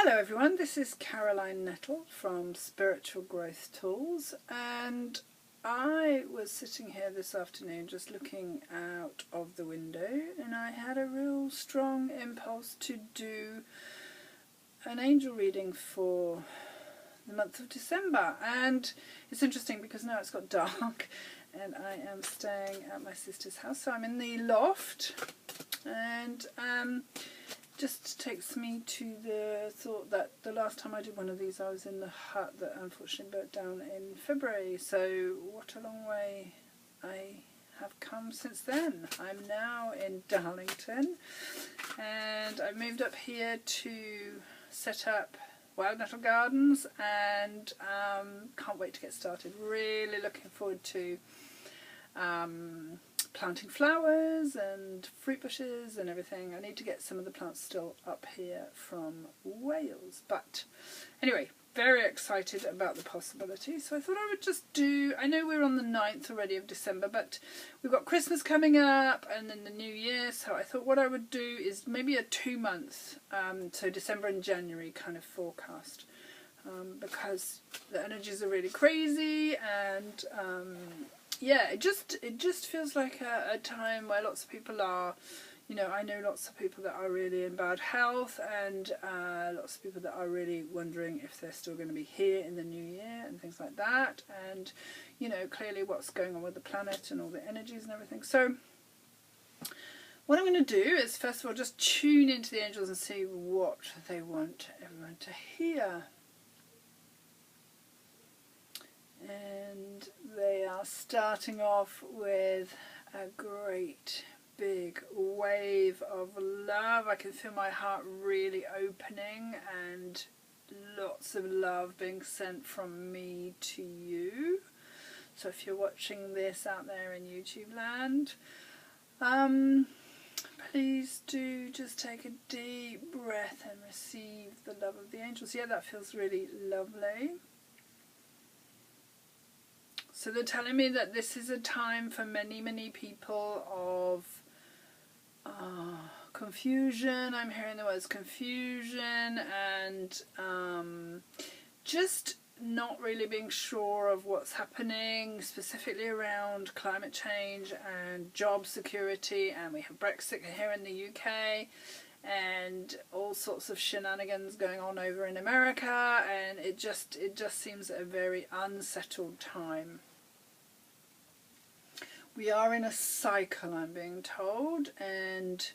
Hello everyone, this is Caroline Nettle from Spiritual Growth Tools, and I was sitting here this afternoon just looking out of the window, and I had a real strong impulse to do an angel reading for the month of December. And it's interesting because now it's got dark and I am staying at my sister's house, so I'm in the loft, and just takes me to the thought that the last time I did one of these I was in the hut that unfortunately burnt down in February. So what a long way I have come since then. I'm now in Darlington and I moved up here to set up Wild Nettle Gardens, and can't wait to get started. Really looking forward to planting flowers and fruit bushes and everything. I need to get some of the plants still up here from Wales, but anyway, very excited about the possibility. So I thought I would just do, I know we're on the 9th already of December, but we've got Christmas coming up and then the New Year, so I thought what I would do is maybe a 2-month, so December and January kind of forecast, because the energies are really crazy, and yeah, it just feels like a time where lots of people are, you know, I know lots of people that are really in bad health, and lots of people that are really wondering if they're still going to be here in the new year and things like that, and you know, clearly what's going on with the planet and all the energies and everything. So what I'm going to do is first of all just tune into the angels and see what they want everyone to hear. And they are starting off with a great big wave of love. I can feel my heart really opening and lots of love being sent from me to you. So if you're watching this out there in YouTube land, please do just take a deep breath and receive the love of the angels. Yeah, that feels really lovely. So they're telling me that this is a time for many people of confusion. I'm hearing the words confusion and just not really being sure of what's happening, specifically around climate change and job security, and we have Brexit here in the UK and all sorts of shenanigans going on over in America, and it just seems a very unsettled time. We are in a cycle, I'm being told, and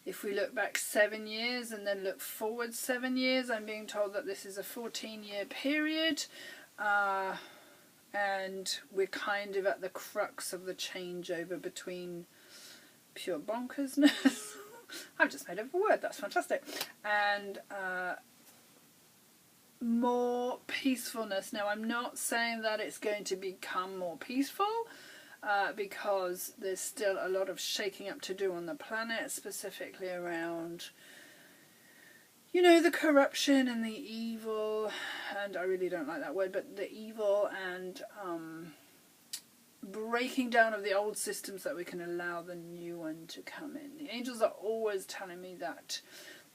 if we look back 7 years and then look forward 7 years, I'm being told that this is a 14-year period, and we're kind of at the crux of the changeover between pure bonkersness I've just made up a word, that's fantastic, and more peacefulness. Now, I'm not saying that it's going to become more peaceful, because there's still a lot of shaking up to do on the planet, specifically around, you know, the corruption and the evil, and I really don't like that word, but the evil and breaking down of the old systems that we can allow the new one to come in. The angels are always telling me that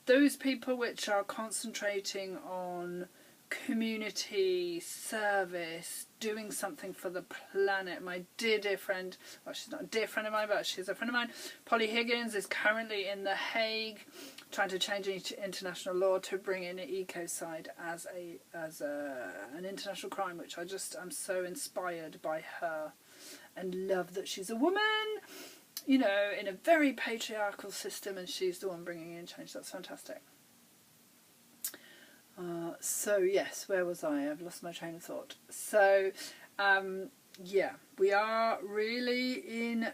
those people which are concentrating on community, service, doing something for the planet. My dear friend, well, she's not a dear friend of mine, but she's a friend of mine, Polly Higgins, is currently in The Hague trying to change international law to bring in ecocide as an international crime, which I'm so inspired by her and love that she's a woman, you know, in a very patriarchal system, and she's the one bringing in change. That's fantastic. So yes, where was I? I've lost my train of thought. So yeah, we are really in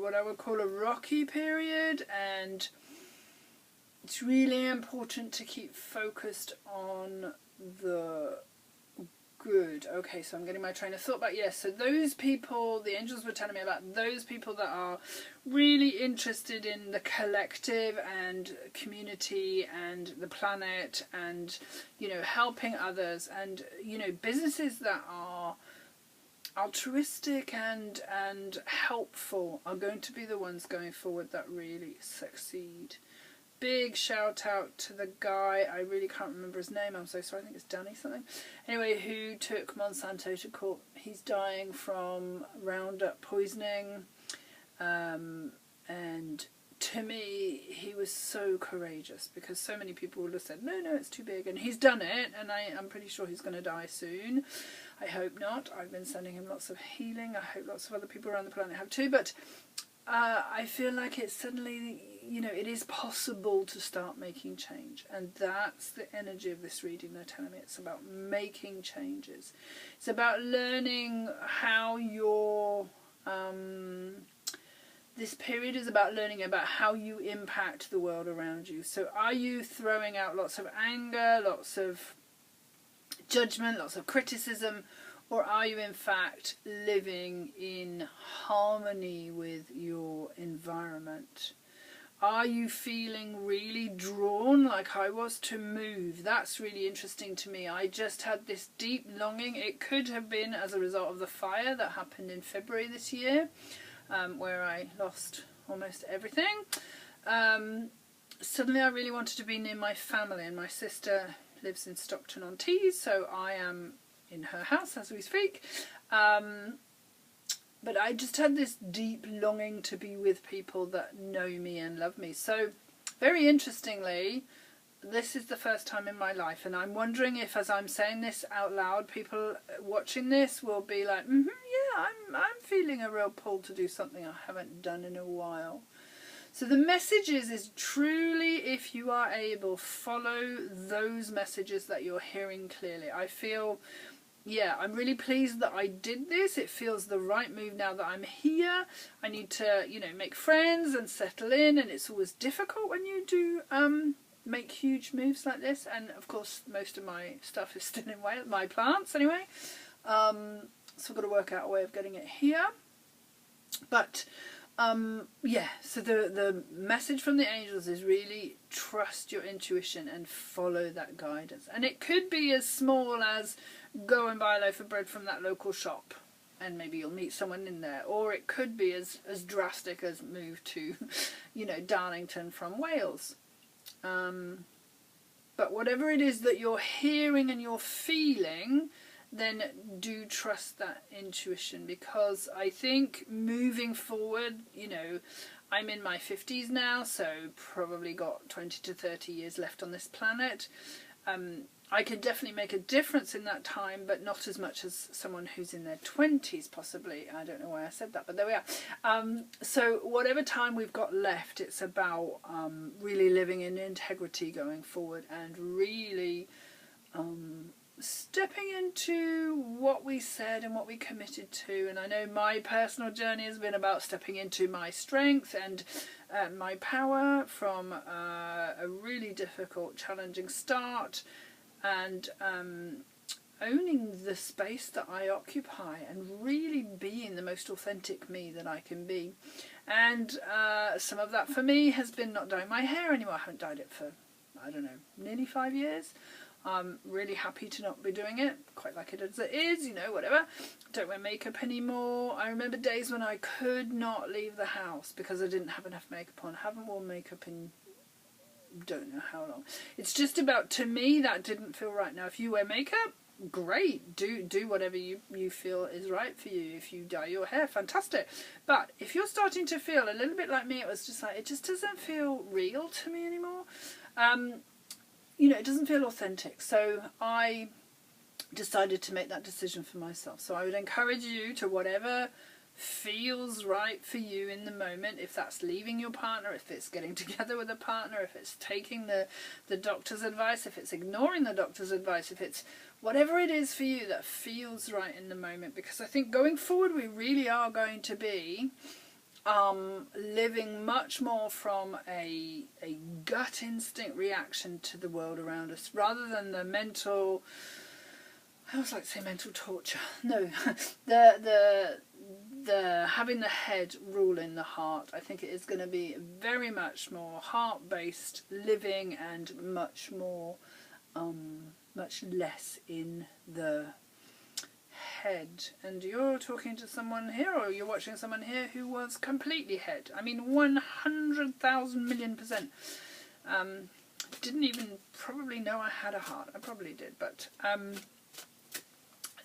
what I would call a rocky period, and it's really important to keep focused on the good. Okay, so I'm getting my train of thought back. Yes, so those people, the angels were telling me about those people that are really interested in the collective and community and the planet, and, you know, helping others, and, you know, businesses that are altruistic and helpful are going to be the ones going forward that really succeed. big shout out to the guy, I really can't remember his name, I'm so sorry, I think it's Danny something, anyway, who took Monsanto to court. He's dying from Roundup poisoning, and to me he was so courageous, because so many people would have said no, it's too big, and he's done it, and I'm pretty sure he's going to die soon. I hope not. I've been sending him lots of healing. I hope lots of other people around the planet have too, but I feel like it's suddenly, you know, it is possible to start making change, and that's the energy of this reading. They're telling me it's about making changes. It's about learning how your this period is about learning about how you impact the world around you. So are you throwing out lots of anger, lots of judgment, lots of criticism, or are you in fact living in harmony with your environment? Are you feeling really drawn, like I was, to move? That's really interesting to me. I just had this deep longing. It could have been as a result of the fire that happened in February this year, where I lost almost everything. Suddenly I really wanted to be near my family, and my sister lives in Stockton-on-Tees, so I am in her house as we speak. But I just had this deep longing to be with people that know me and love me. So very interestingly, this is the first time in my life, and I'm wondering if, as I'm saying this out loud, people watching this will be like, yeah, I'm feeling a real pull to do something I haven't done in a while. So the message is truly, if you are able, follow those messages that you're hearing clearly. I feel, yeah, I'm really pleased that I did this. It feels the right move now that I'm here. I need to, you know, make friends and settle in, and it's always difficult when you do make huge moves like this. And of course, most of my stuff is still in Wales, my plants anyway. So I've got to work out a way of getting it here. But yeah, so the message from the angels is really trust your intuition and follow that guidance. And it could be as small as go and buy a loaf of bread from that local shop, and maybe you'll meet someone in there. Or it could be as drastic as move to, you know, Darlington from Wales. But whatever it is that you're hearing and you're feeling, then do trust that intuition, because I think moving forward, you know, I'm in my 50s now, so probably got 20 to 30 years left on this planet. I could definitely make a difference in that time, but not as much as someone who's in their 20s possibly. I don't know why I said that, but there we are. So whatever time we've got left, it's about really living in integrity going forward, and really stepping into what we said and what we committed to. And I know my personal journey has been about stepping into my strength and my power from a really difficult, challenging start, and owning the space that I occupy and really being the most authentic me that I can be. And some of that for me has been not dyeing my hair anymore. I haven't dyed it for, I don't know, nearly 5 years. I'm really happy to not be doing it. Quite like it as it is, you know, whatever. Don't wear makeup anymore. I remember days when I could not leave the house because I didn't have enough makeup on. I haven't worn makeup in don't know how long. It's just about, to me, that didn't feel right. Now, if you wear makeup, great. Do whatever you feel is right for you. If you dye your hair, fantastic. But if you're starting to feel a little bit like me, it was just like, it just doesn't feel real to me anymore. You know, it doesn't feel authentic. So I decided to make that decision for myself. So I would encourage you to whatever feels right for you in the moment, if that's leaving your partner, if it's getting together with a partner, if it's taking the doctor's advice, if it's ignoring the doctor's advice, if it's whatever it is for you that feels right in the moment. Because I think going forward we really are going to be living much more from a gut instinct reaction to the world around us, rather than the mental, I always like to say mental torture. No, the having the head ruling the heart. I think it is going to be very much more heart-based living, and much more, much less in the head. And you're talking to someone here, or you're watching someone here who was completely head. I mean, 100,000 million%. Didn't even probably know I had a heart. I probably did, but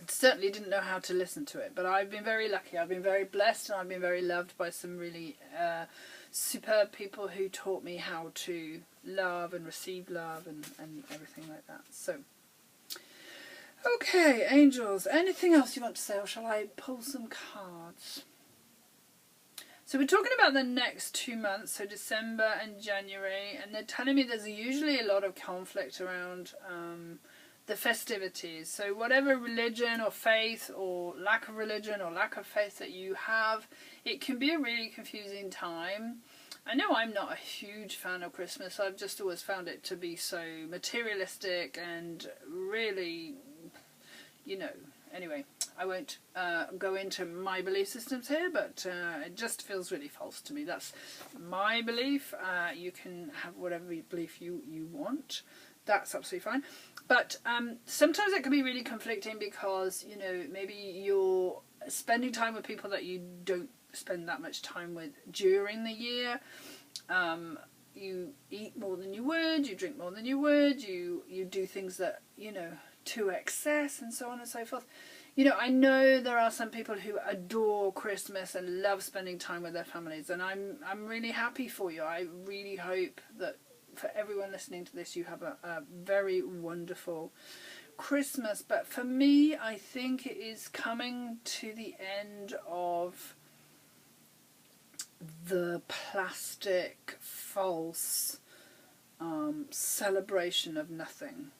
certainly didn't know how to listen to it. But I've been very lucky. I've been very blessed, and I've been very loved by some really superb people who taught me how to love and receive love and everything like that. So, okay, angels, anything else you want to say, or shall I pull some cards? So we're talking about the next 2 months, so December and January, and they're telling me there's usually a lot of conflict around the festivities. So whatever religion or faith or lack of religion or lack of faith that you have, it can be a really confusing time. I know I'm not a huge fan of Christmas. I've just always found it to be so materialistic and really, you know, anyway, I won't go into my belief systems here, but it just feels really false to me. That's my belief. You can have whatever belief you want. That's absolutely fine. But sometimes it can be really conflicting because, you know, maybe you're spending time with people that you don't spend that much time with during the year. You eat more than you would, you drink more than you would, you do things that, you know, to excess and so on and so forth. You know, I know there are some people who adore Christmas and love spending time with their families, and I'm really happy for you. I really hope that for everyone listening to this, you have a very wonderful Christmas. But for me, I think it is coming to the end of the plastic, false celebration of nothing.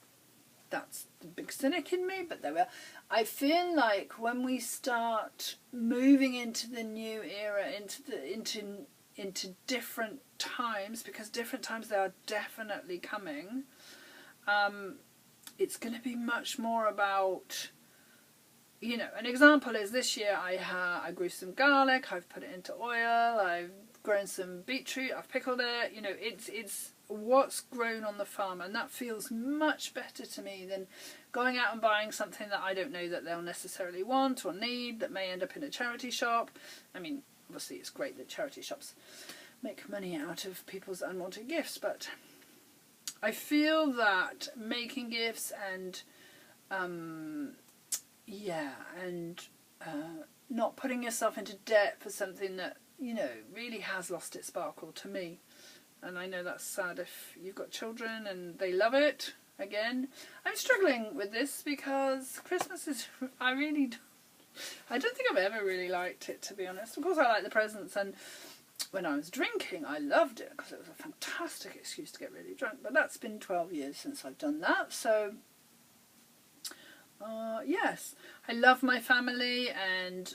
That's the big cynic in me, but there we are. I feel like when we start moving into the new era, into different times, because different times they are definitely coming, it's going to be much more about, you know, an example is this year I grew some garlic, I've put it into oil, I've grown some beetroot, I've pickled it, you know, it's what's grown on the farm, and that feels much better to me than going out and buying something that I don't know that they'll necessarily want or need, that may end up in a charity shop. I mean, obviously it's great that charity shops make money out of people's unwanted gifts, but I feel that making gifts and not putting yourself into debt for something that, you know, really has lost its sparkle to me. And I know that's sad if you've got children and they love it. Again, I'm struggling with this because Christmas is, I don't think I've ever really liked it, to be honest. Of course I like the presents, and when I was drinking I loved it because it was a fantastic excuse to get really drunk, but that's been 12 years since I've done that. So yes, I love my family, and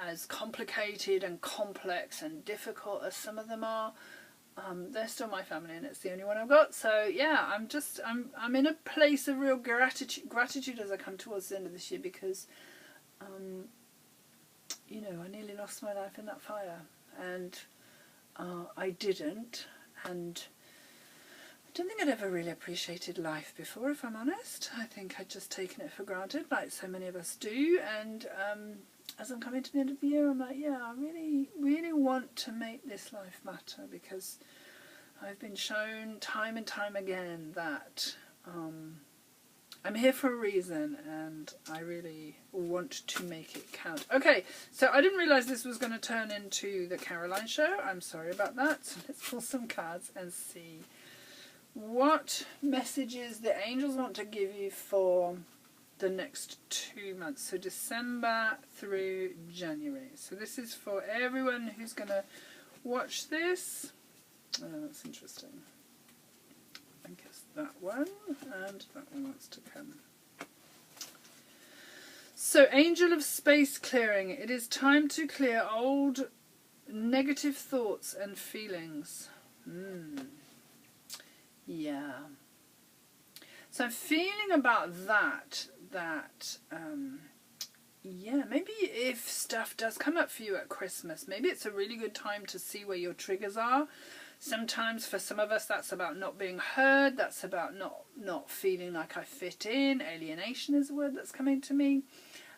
as complicated and complex and difficult as some of them are, they're still my family, and it's the only one I've got. So yeah, I'm in a place of real gratitude as I come towards the end of this year, because you know, I nearly lost my life in that fire, and I didn't, and I don't think I'd ever really appreciated life before, if I'm honest. I think I'd just taken it for granted, like so many of us do, and as I'm coming to the end of the year, I'm like, yeah, I really, really want to make this life matter, because I've been shown time and time again that I'm here for a reason, and I really want to make it count. Okay, so I didn't realise this was going to turn into the Caroline show. I'm sorry about that. So let's pull some cards and see what messages the angels want to give you for the next 2 months, so December through January. So this is for everyone who's going to watch this. That's interesting. I think it's that one, and that one wants to come. So, Angel of Space Clearing. It is time to clear old negative thoughts and feelings. Yeah. So I'm feeling about that, yeah, maybe if stuff does come up for you at Christmas, maybe it's a really good time to see where your triggers are. Sometimes for some of us that's about not being heard, that's about not feeling like I fit in. Alienation is a word that's coming to me.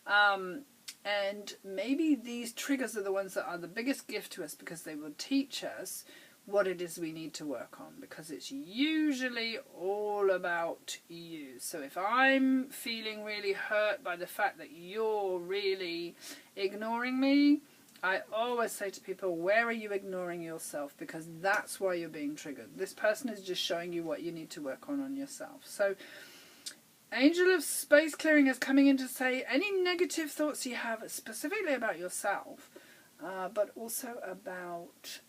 And maybe these triggers are the ones that are the biggest gift to us, because they will teach us what it is we need to work on, because it's usually all about you. So if I'm feeling really hurt by the fact that you're really ignoring me, I always say to people, where are you ignoring yourself? Because that's why you're being triggered. This person is just showing you what you need to work on yourself. So Angel of Space Clearing is coming in to say any negative thoughts you have specifically about yourself, but also about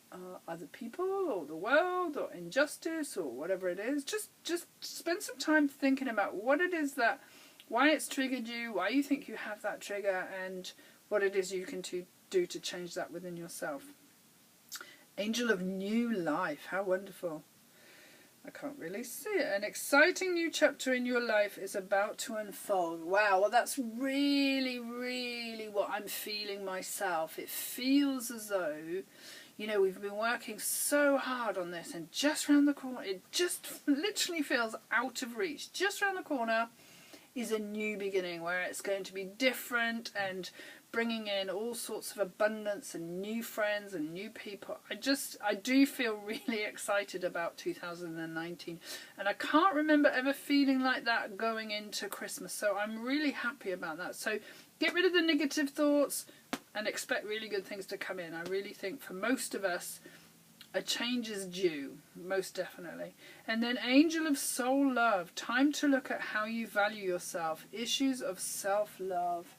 other people or the world or injustice or whatever it is. Just spend some time thinking about what it is that, why it's triggered you, why you think you have that trigger, and what it is you can do to change that within yourself. Angel of New Life, how wonderful. I can't really see it. An exciting new chapter in your life is about to unfold. Wow, well that's really, really what I'm feeling myself. It feels as though, you know, we've been working so hard on this, and just round the corner, it just literally feels out of reach. Just round the corner is a new beginning where it's going to be different and bringing in all sorts of abundance and new friends and new people. I do feel really excited about 2019, and I can't remember ever feeling like that going into Christmas, so I'm really happy about that. So get rid of the negative thoughts and expect really good things to come in. I really think for most of us a change is due, most definitely. And then Angel of Soul Love, time to look at how you value yourself, issues of self-love.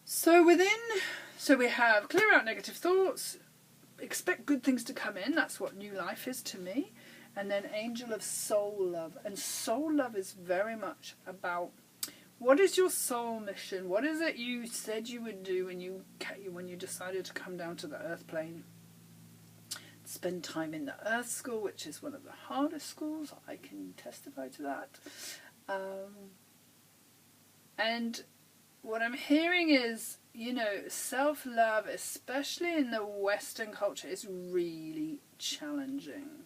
So we have clear out negative thoughts, expect good things to come in, that's what New Life is to me. And then Angel of Soul Love, and Soul Love is very much about what is your soul mission, what is it you said you would do when you decided to come down to the earth plane. Spend time in the Earth School, which is one of the hardest schools, I can testify to that. And what I'm hearing is, you know, self-love, especially in the Western culture, is really challenging.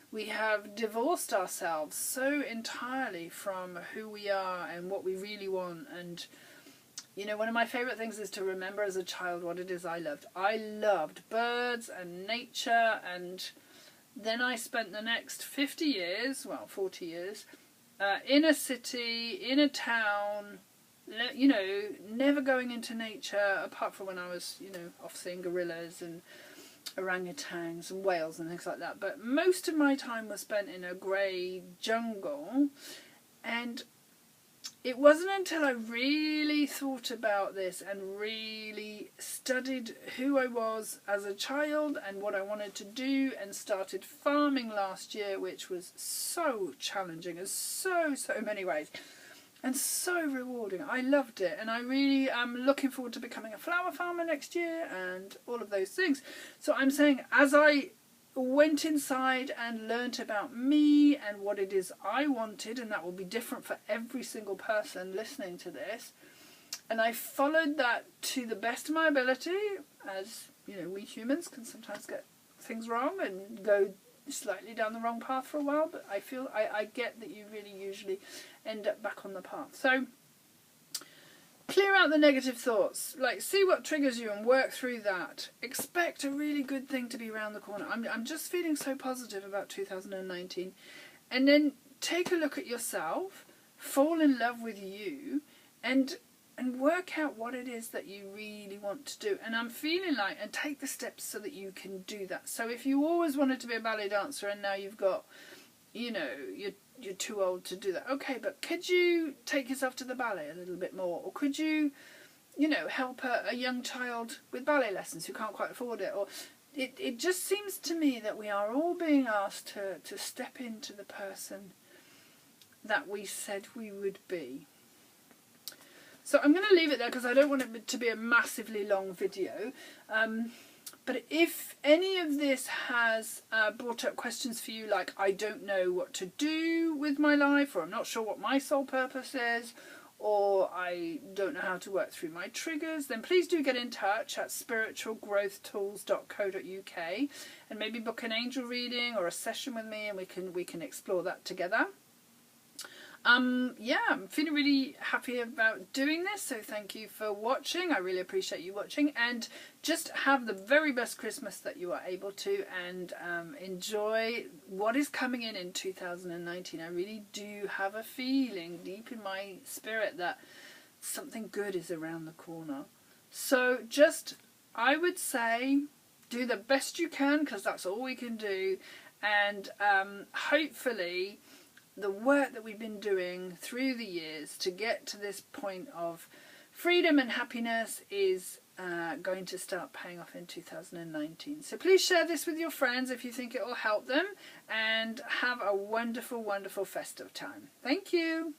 We have divorced ourselves so entirely from who we are and what we really want. And, you know, one of my favourite things is to remember as a child what it is I loved. I loved birds and nature, and then I spent the next 50 years, well, 40 years, in a city, in a town, you know, never going into nature, apart from when I was, you know, off seeing gorillas and orangutans and whales and things like that. But most of my time was spent in a grey jungle, and it wasn't until I really thought about this and really studied who I was as a child and what I wanted to do, and started farming last year, which was so challenging in so many ways. And so rewarding. I loved it, and I really am looking forward to becoming a flower farmer next year and all of those things. So I'm saying, as I went inside and learnt about me and what it is I wanted, and that will be different for every single person listening to this, and I followed that to the best of my ability, as you know, we humans can sometimes get things wrong and go slightly down the wrong path for a while, but I feel I get that you really usually end up back on the path. So clear out the negative thoughts, like see what triggers you and work through that. Expect a really good thing to be around the corner. I'm just feeling so positive about 2019. And then take a look at yourself, fall in love with you, and work out what it is that you really want to do. And I'm feeling like, and take the steps so that you can do that. So if you always wanted to be a ballet dancer and now you've got, you know, you're too old to do that, okay, but could you take yourself to the ballet a little bit more? Or could you, you know, help a young child with ballet lessons who can't quite afford it? Or it just seems to me that we are all being asked to step into the person that we said we would be. So I'm going to leave it there because I don't want it to be a massively long video. But if any of this has brought up questions for you, like I don't know what to do with my life, or I'm not sure what my soul purpose is, or I don't know how to work through my triggers, then please do get in touch at spiritualgrowthtools.co.uk and maybe book an angel reading or a session with me, and we can explore that together. Yeah, I'm feeling really happy about doing this, so thank you for watching. I really appreciate you watching, and just have the very best Christmas that you are able to, and enjoy what is coming in 2019. I really do have a feeling deep in my spirit that something good is around the corner. So just, I would say, do the best you can, because that's all we can do, and hopefully the work that we've been doing through the years to get to this point of freedom and happiness is going to start paying off in 2019. So please share this with your friends if you think it will help them, and have a wonderful, wonderful festive time. Thank you.